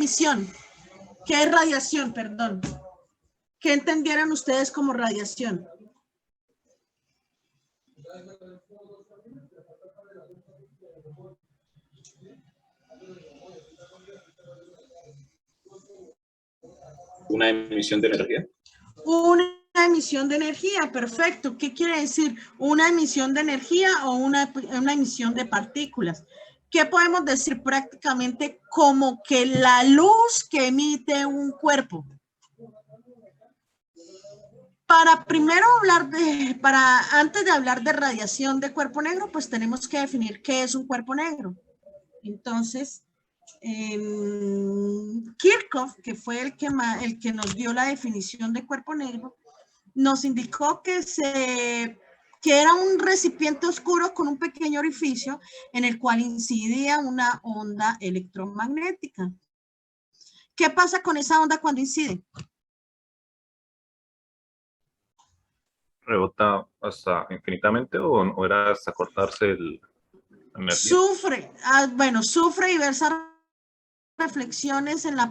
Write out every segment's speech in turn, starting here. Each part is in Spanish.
emisión. ¿Qué es radiación? Perdón. ¿Qué entendieran ustedes como radiación? Una emisión de energía. Una emisión de energía, perfecto. ¿Qué quiere decir? ¿Una emisión de energía o una emisión de partículas? ¿Qué podemos decir prácticamente como que la luz que emite un cuerpo? Para primero hablar antes de hablar de radiación de cuerpo negro, pues tenemos que definir qué es un cuerpo negro. Entonces, Kirchhoff, que fue el que nos dio la definición de cuerpo negro, nos indicó que era un recipiente oscuro con un pequeño orificio en el cual incidía una onda electromagnética. ¿Qué pasa con esa onda cuando incide? ¿Rebota hasta infinitamente o era hasta cortarse la energía? Sufre diversas reflexiones en la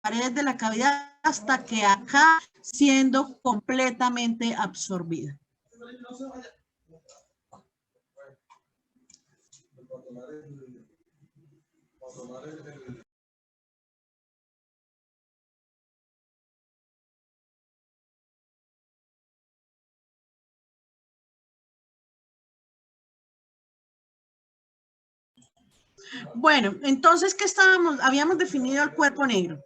pared de la cavidad hasta que acaba siendo completamente absorbida. Bueno, entonces, ¿qué habíamos definido el cuerpo negro?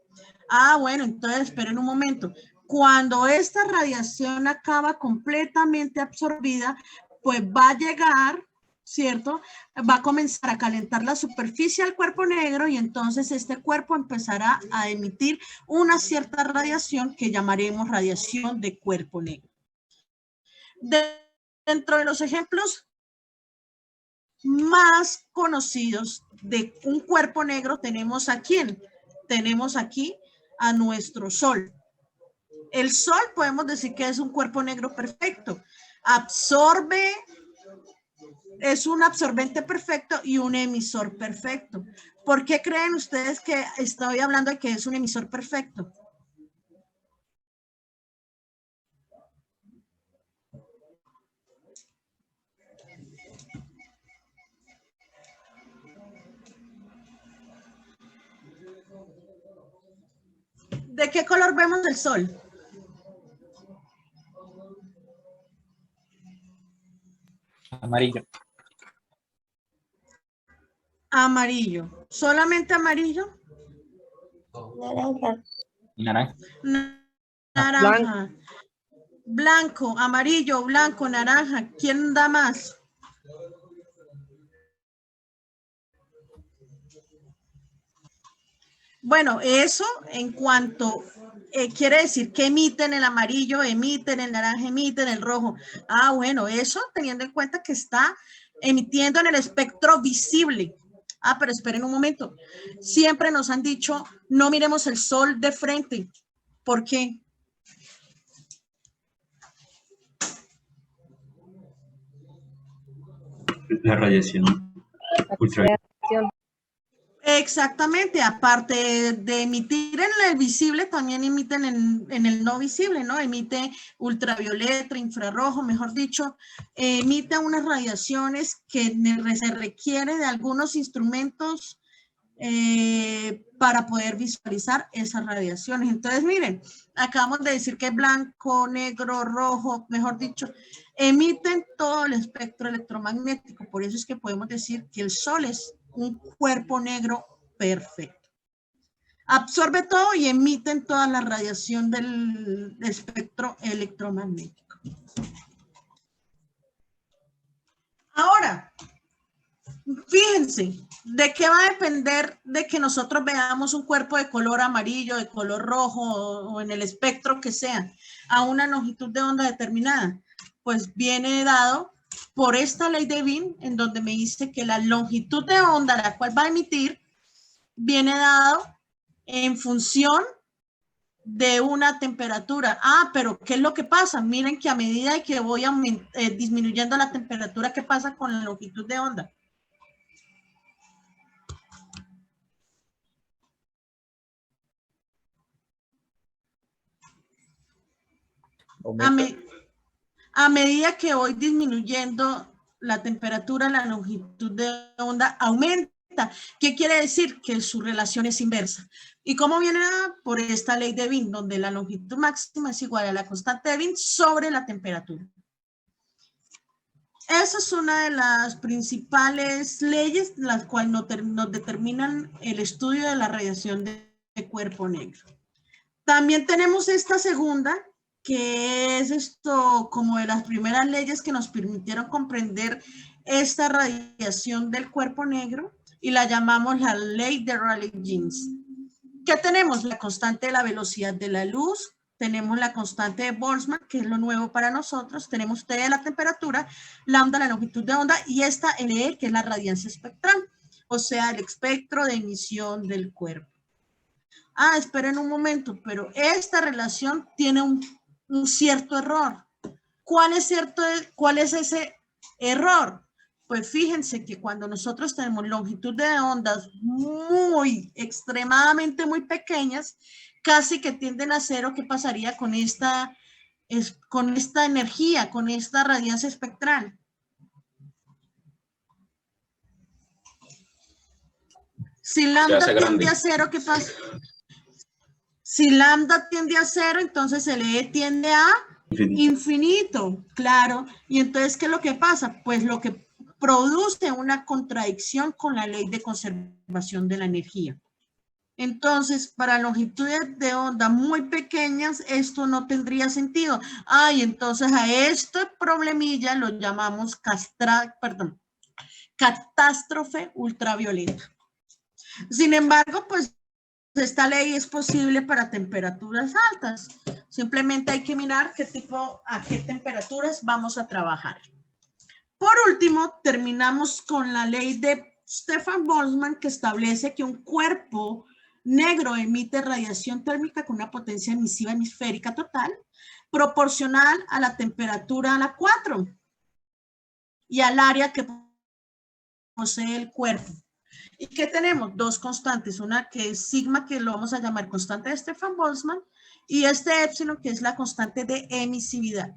Bueno, entonces esperen un momento. Cuando esta radiación acaba completamente absorbida, pues va a llegar, ¿cierto? Va a comenzar a calentar la superficie del cuerpo negro y entonces este cuerpo empezará a emitir una cierta radiación que llamaremos radiación de cuerpo negro. Dentro de los ejemplos más conocidos de un cuerpo negro tenemos a quién? Tenemos aquí a nuestro Sol. El Sol podemos decir que es un cuerpo negro perfecto. Absorbe, es un absorbente perfecto y un emisor perfecto. ¿Por qué creen ustedes que estoy hablando de que es un emisor perfecto? ¿De qué color vemos el Sol? Amarillo. Amarillo. ¿Solamente amarillo? Naranja. Naranja. Naranja. Blanco, amarillo, blanco, naranja. ¿Quién da más? Bueno, eso en cuanto quiere decir que emiten el amarillo, emiten el naranja, emiten el rojo. Bueno, eso teniendo en cuenta que está emitiendo en el espectro visible. Pero esperen un momento. Siempre nos han dicho, no miremos el Sol de frente. ¿Por qué? La radiación ultravioleta. Exactamente, aparte de emitir en el visible, también emiten en el no visible, ¿no? Emite ultravioleta, infrarrojo, mejor dicho, emite unas radiaciones que se requiere de algunos instrumentos para poder visualizar esas radiaciones. Entonces, miren, acabamos de decir que blanco, negro, rojo, mejor dicho, emiten todo el espectro electromagnético. Por eso es que podemos decir que el Sol es un cuerpo negro perfecto. Absorbe todo y emiten toda la radiación del espectro electromagnético. Ahora, fíjense, ¿de qué va a depender de que nosotros veamos un cuerpo de color amarillo, de color rojo o en el espectro que sea, a una longitud de onda determinada? Pues viene dado por esta ley de Wien, en donde me dice que la longitud de onda a la cual va a emitir viene dado en función de una temperatura. Pero ¿qué es lo que pasa? Miren que a medida que voy disminuyendo la temperatura, ¿qué pasa con la longitud de onda? aumenta. A medida que voy disminuyendo la temperatura, la longitud de onda aumenta. ¿Qué quiere decir? Que su relación es inversa. ¿Y cómo viene? Por esta ley de Wien, donde la longitud máxima es igual a la constante de Wien sobre la temperatura. Esa es una de las principales leyes, las cuales nos determinan el estudio de la radiación de cuerpo negro. También tenemos esta segunda, que es esto como de las primeras leyes que nos permitieron comprender esta radiación del cuerpo negro, y la llamamos la ley de Rayleigh-Jeans. ¿Qué tenemos? La constante de la velocidad de la luz, tenemos la constante de Boltzmann, que es lo nuevo para nosotros, tenemos T de la temperatura, lambda la longitud de onda, y esta LE, que es la radiancia espectral, o sea, el espectro de emisión del cuerpo. Ah, esperen un momento, pero esta relación tiene un cierto error. ¿Cuál es ese error? Pues fíjense que cuando nosotros tenemos longitud de ondas extremadamente muy pequeñas, casi que tienden a cero. ¿Qué pasaría con esta energía, con esta radiancia espectral? Si lambda tiende a cero, ¿qué pasa? Si lambda tiende a cero, entonces el E tiende a infinito, claro. Y entonces, ¿qué es lo que pasa? Pues lo que produce una contradicción con la ley de conservación de la energía. Entonces, para longitudes de onda muy pequeñas, esto no tendría sentido. Y entonces a este problemilla lo llamamos catástrofe ultravioleta. Sin embargo, pues esta ley es posible para temperaturas altas. Simplemente hay que mirar a qué temperaturas vamos a trabajar. Por último, terminamos con la ley de Stefan Boltzmann, que establece que un cuerpo negro emite radiación térmica con una potencia emisiva hemisférica total proporcional a la temperatura a la 4 y al área que posee el cuerpo. ¿Y qué tenemos? Dos constantes, una que es sigma, que lo vamos a llamar constante de Stefan Boltzmann, y este épsilon, que es la constante de emisividad.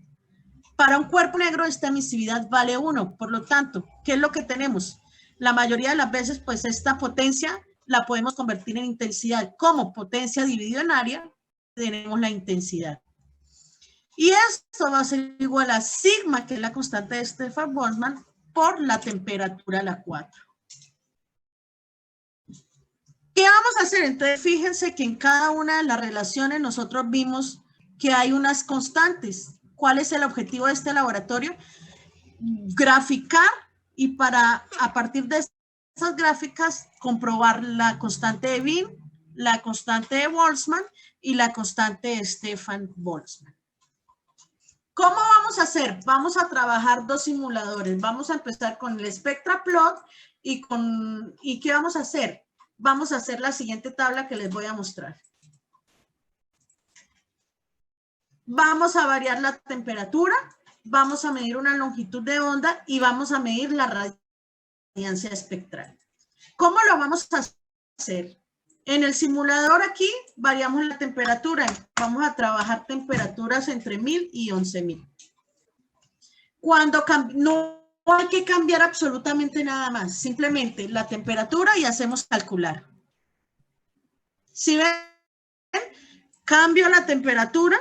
Para un cuerpo negro esta emisividad vale 1, por lo tanto, ¿qué es lo que tenemos? La mayoría de las veces, pues esta potencia la podemos convertir en intensidad. Como potencia dividido en área, tenemos la intensidad. Y esto va a ser igual a sigma, que es la constante de Stefan Boltzmann, por la temperatura a la 4. ¿Qué vamos a hacer? Entonces, fíjense que en cada una de las relaciones nosotros vimos que hay unas constantes. ¿Cuál es el objetivo de este laboratorio? Graficar, y a partir de esas gráficas comprobar la constante de Wien, la constante de Boltzmann y la constante de Stefan Boltzmann. ¿Cómo vamos a hacer? Vamos a trabajar dos simuladores. Vamos a empezar con el SpectraPlot ¿y qué vamos a hacer? Vamos a hacer la siguiente tabla que les voy a mostrar. Vamos a variar la temperatura, vamos a medir una longitud de onda y vamos a medir la radiancia espectral. ¿Cómo lo vamos a hacer? En el simulador aquí variamos la temperatura. Vamos a trabajar temperaturas entre 1000 y 11000. No hay que cambiar absolutamente nada más, simplemente la temperatura y hacemos calcular. Si ven, cambio la temperatura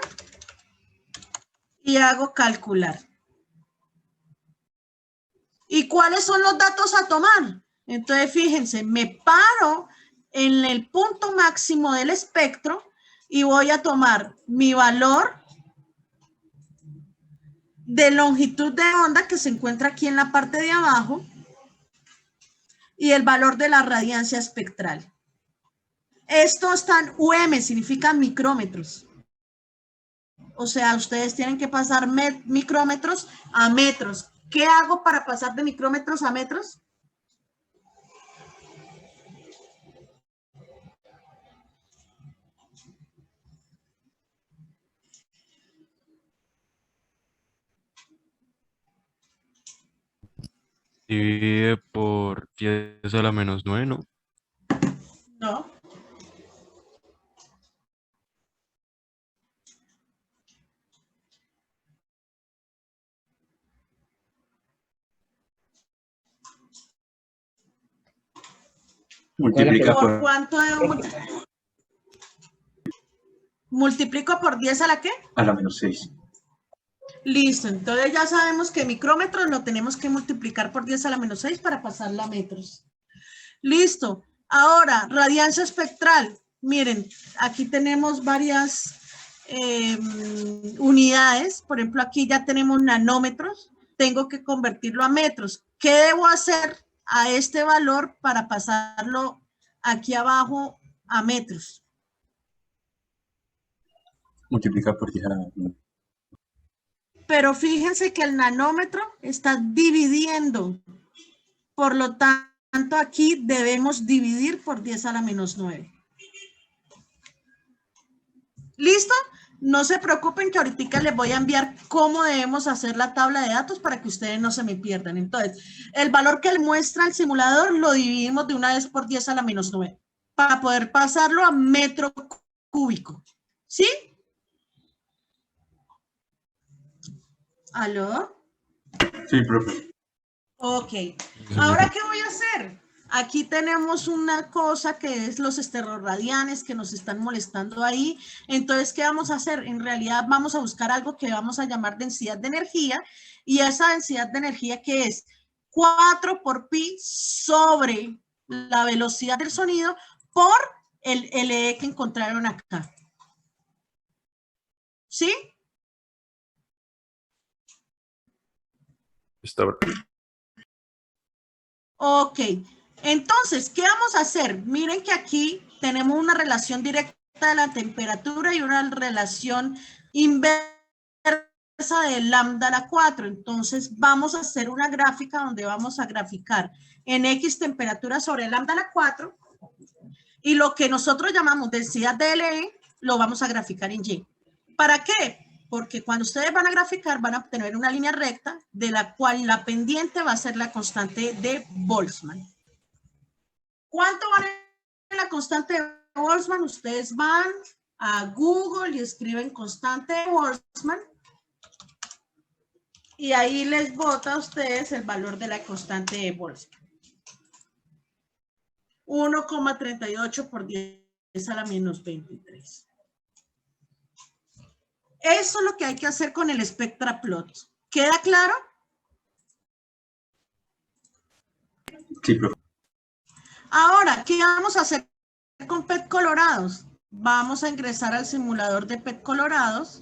y hago calcular. ¿Y cuáles son los datos a tomar? Entonces, fíjense, me paro en el punto máximo del espectro y voy a tomar mi valor de longitud de onda, que se encuentra aquí en la parte de abajo, y el valor de la radiancia espectral. Esto está en UM, significa micrómetros. O sea, ustedes tienen que pasar micrómetros a metros. ¿Qué hago para pasar de micrómetros a metros? Divide por 10 a la menos 9, ¿no? No. Multiplica ¿Por por cuánto multiplico por 10 a la qué? a la menos 6. Listo, entonces ya sabemos que micrómetros lo tenemos que multiplicar por 10 a la menos 6 para pasarla a metros. Listo. Ahora, radiancia espectral. Miren, aquí tenemos varias unidades. Por ejemplo, aquí ya tenemos nanómetros. Tengo que convertirlo a metros. ¿Qué debo hacer a este valor para pasarlo aquí abajo a metros? Multiplica por 10 a la menos 9. Pero fíjense que el nanómetro está dividiendo. Por lo tanto, aquí debemos dividir por 10 a la menos 9. ¿Listo? No se preocupen que ahorita les voy a enviar cómo debemos hacer la tabla de datos para que ustedes no se me pierdan. Entonces, el valor que le muestra el simulador lo dividimos de una vez por 10 a la menos 9 para poder pasarlo a metro cúbico. ¿Sí? ¿Aló? Sí, profe. Ok. Ahora, ¿qué voy a hacer? Aquí tenemos una cosa que es los esterorradianes que nos están molestando ahí. Entonces, ¿qué vamos a hacer? En realidad vamos a buscar algo que vamos a llamar densidad de energía. Y esa densidad de energía, ¿qué es? 4 por pi sobre la velocidad del sonido por el LE que encontraron acá. ¿Sí? Está Ok. Entonces, ¿qué vamos a hacer? Miren que aquí tenemos una relación directa de la temperatura y una relación inversa de lambda a la 4. Entonces, vamos a hacer una gráfica donde vamos a graficar en X temperatura sobre lambda a la 4 y lo que nosotros llamamos densidad de LE lo vamos a graficar en Y. ¿Para qué? Porque cuando ustedes van a graficar van a obtener una línea recta de la cual la pendiente va a ser la constante de Boltzmann. ¿Cuánto vale la constante de Boltzmann? Ustedes van a Google y escriben constante de Boltzmann y ahí les bota a ustedes el valor de la constante de Boltzmann. 1,38 por 10 a la menos 23. Eso es lo que hay que hacer con el SpectraPlot. ¿Queda claro? Sí, profe. Ahora, ¿qué vamos a hacer con PET colorados? Vamos a ingresar al simulador de PET colorados,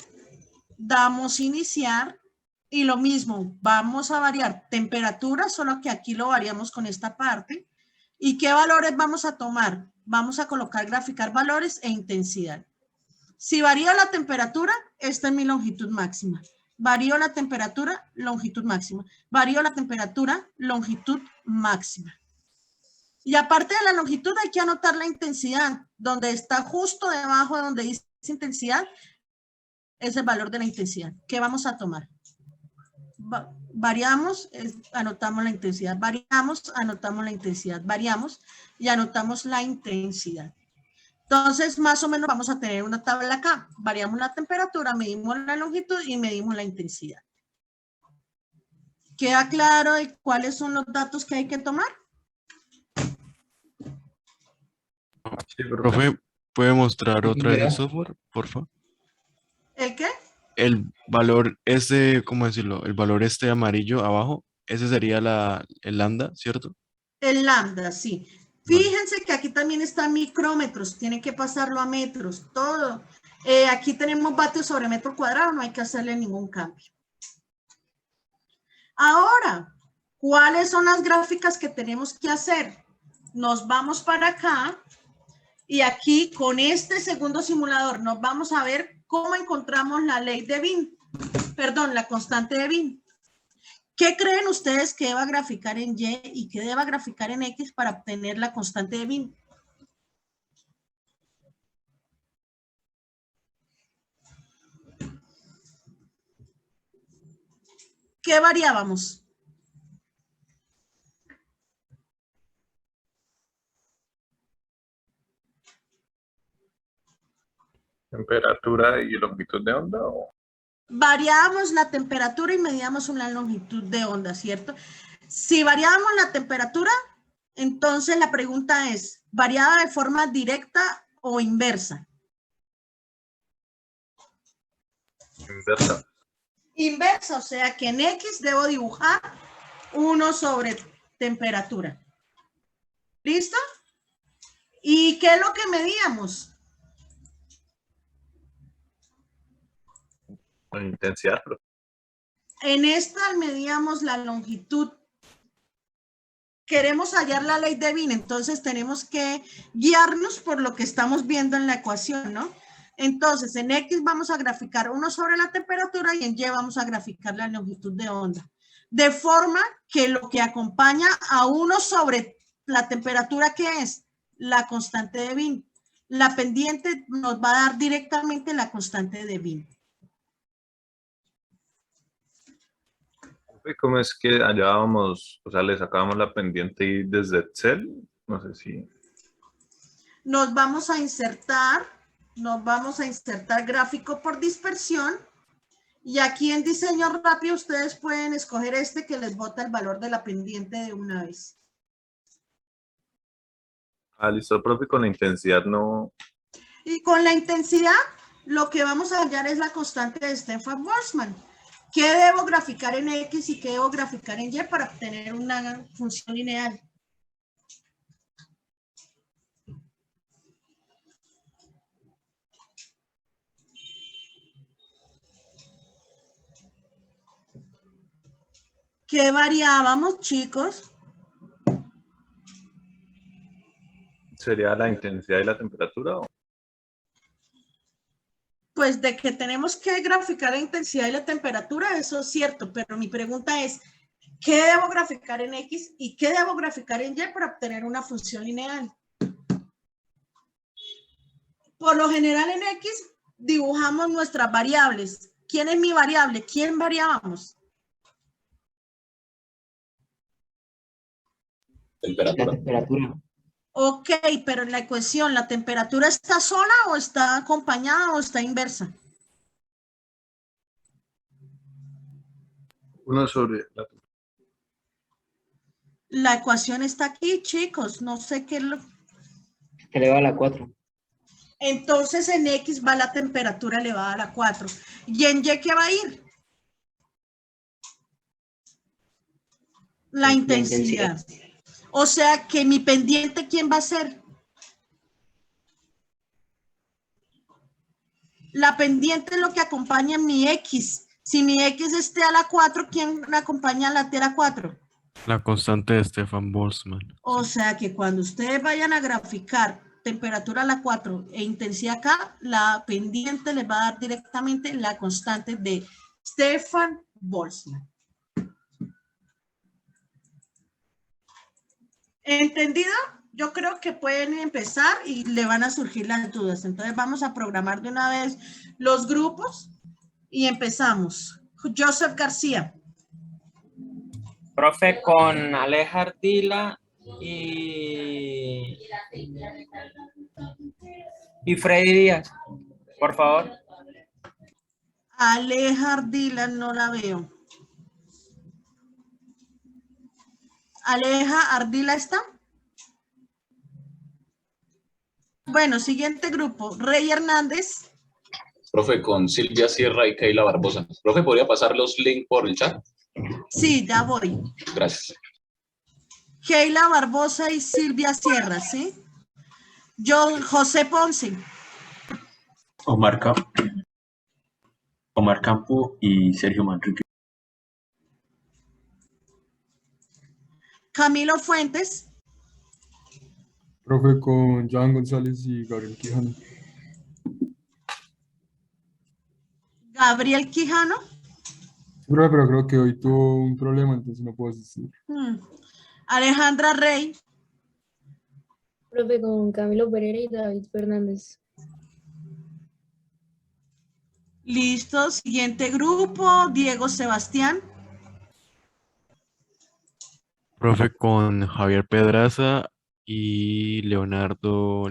damos iniciar y lo mismo, vamos a variar temperatura, solo que aquí lo variamos con esta parte. ¿Y qué valores vamos a tomar? Vamos a colocar graficar valores e intensidad. Si varía la temperatura, esta es mi longitud máxima. Varío la temperatura, longitud máxima. Varío la temperatura, longitud máxima. Y aparte de la longitud hay que anotar la intensidad. Donde está justo debajo de donde dice intensidad, es el valor de la intensidad. ¿Qué vamos a tomar? Variamos, anotamos la intensidad. Variamos, anotamos la intensidad. Variamos y anotamos la intensidad. Entonces, más o menos vamos a tener una tabla acá. Variamos la temperatura, medimos la longitud y medimos la intensidad. ¿Queda claro de cuáles son los datos que hay que tomar? Sí, Profe, ¿puede mostrar otra vez el software, por favor? ¿El qué? El valor este, ¿cómo decirlo? El valor este amarillo abajo, ese sería el lambda, ¿cierto? El lambda, sí. Fíjense que aquí también están micrómetros, tienen que pasarlo a metros, todo. Aquí tenemos vatios sobre metro cuadrado, no hay que hacerle ningún cambio. Ahora, ¿cuáles son las gráficas que tenemos que hacer? Nos vamos para acá y aquí con este segundo simulador nos vamos a ver cómo encontramos la ley de Wien, perdón, la constante de Wien. ¿Qué creen ustedes que deba graficar en Y y que deba graficar en X para obtener la constante de Wien? ¿Qué variábamos? ¿Temperatura y longitud de onda? ¿O? Variábamos la temperatura y medíamos una longitud de onda, ¿cierto? Si variábamos la temperatura, Entonces la pregunta es, ¿variada de forma directa o inversa? Inversa. Inversa, o sea que en X debo dibujar 1 sobre temperatura. ¿Listo? ¿Y qué es lo que medíamos? La intensidad, profe. En esta medíamos la longitud. Queremos hallar la ley de Wien, entonces tenemos que guiarnos por lo que estamos viendo en la ecuación, ¿no? Entonces, en X vamos a graficar 1 sobre la temperatura y en Y vamos a graficar la longitud de onda. De forma que lo que acompaña a 1 sobre la temperatura, ¿qué es? La constante de Wien. La pendiente nos va a dar directamente la constante de Wien. ¿Cómo es que hallábamos, o sea, le sacábamos la pendiente y desde Excel? No sé si... Nos vamos a insertar gráfico por dispersión. Y aquí en diseño rápido ustedes pueden escoger este que les bota el valor de la pendiente de una vez. Ah, listo, profe, con la intensidad no... Y con la intensidad, lo que vamos a hallar es la constante de Stefan-Boltzmann. ¿Qué debo graficar en X y qué debo graficar en Y para obtener una función lineal? ¿Qué variábamos, chicos? ¿Sería la intensidad y la temperatura? Pues de que tenemos que graficar la intensidad y la temperatura, eso es cierto, pero mi pregunta es, ¿qué debo graficar en X y qué debo graficar en Y para obtener una función lineal? Por lo general en X dibujamos nuestras variables. ¿Quién es mi variable? ¿Quién variábamos? Temperatura. La temperatura. Ok, pero en la ecuación, ¿la temperatura está sola o está acompañada o está inversa? 1 sobre la... La ecuación está aquí, chicos. No sé qué es lo... Elevado a la 4. Entonces en X va la temperatura elevada a la 4. ¿Y en Y qué va a ir? La intensidad. O sea que mi pendiente, ¿quién va a ser? La pendiente es lo que acompaña a mi X. Si mi X esté a la 4, ¿quién la acompaña a la T a la 4? La constante de Stefan-Boltzmann. O sea que cuando ustedes vayan a graficar temperatura a la 4 e intensidad acá, la pendiente les va a dar directamente la constante de Stefan-Boltzmann. ¿Entendido? Yo creo que pueden empezar y le van a surgir las dudas. Entonces vamos a programar de una vez los grupos y empezamos. Joseph García. Profe, con Aleja Ardila y Freddy Díaz, por favor. Aleja Ardila no la veo. Aleja Ardila está. Bueno, siguiente grupo. Rey Hernández. Profe, con Silvia Sierra y Keila Barbosa. Profe, ¿podría pasar los links por el chat? Sí, ya voy. Gracias. Keila Barbosa y Silvia Sierra, ¿sí? José Ponce. Omar Campo y Sergio Manrique. Camilo Fuentes. Profe, con Joan González y Gabriel Quijano. Gabriel Quijano. Profe, pero creo que hoy tuvo un problema, entonces no puedo asistir. Alejandra Rey. Profe, con Camilo Pereira y David Fernández. Listo, siguiente grupo. Diego Sebastián. Profe, con Javier Pedraza y Leonardo.